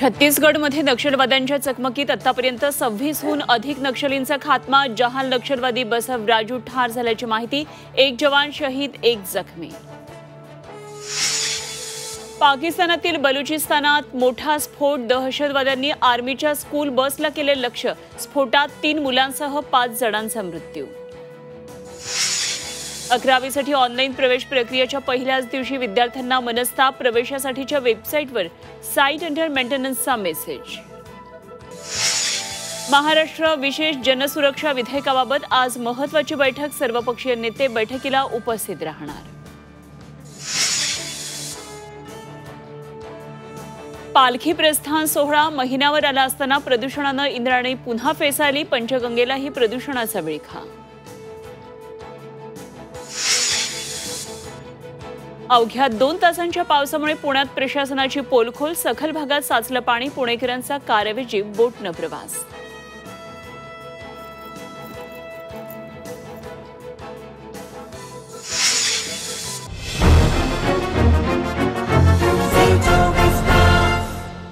छत्तीसगडमध्ये नक्षलवाद्यांच्या चकमकीत आतापर्यंत 26हून अधिक नक्षलींचा खात्मा। जहाल नक्षलवादी बसव राजू ठार झाल्याची माहिती। 1 जवान शहीद, 1 जखमी। पाकिस्तानातील बलुचिस्तानात मोठा स्फोट। दहशतवाद्यांनी आर्मीच्या स्कूल बसला केले लक्ष्य। स्फोटात 3 मुलांसह 5 जणांचा मृत्यू। 11वीसाठी ऑनलाईन प्रवेश प्रक्रियेच्या पहिल्याच दिवशी विद्यार्थ्यांना मनस्ताप। प्रवेशासाठीच्या वेबसाईटवर साइट अंडर मेंटेनन्सचा मेसेज। महाराष्ट्र विशेष जनसुरक्षा विधेयकाबाबत आज महत्त्वाची बैठक। सर्वपक्षीय नेते बैठकीला उपस्थित राहणार। पालखी प्रस्थान सोहळा महिन्यावर आला असताना प्रदूषणाने इंद्रायणी पुन्हा फेसाळली। पंचगंगेलाही प्रदूषणाचा विळखा। अवघ्या 2 तासांच्या पावसामुळे पुण्यात प्रशासनाची पोलखोल। सखल भागात साचलं पाणी। पुणेकरांचा कारऐवजी बोटनं प्रवास।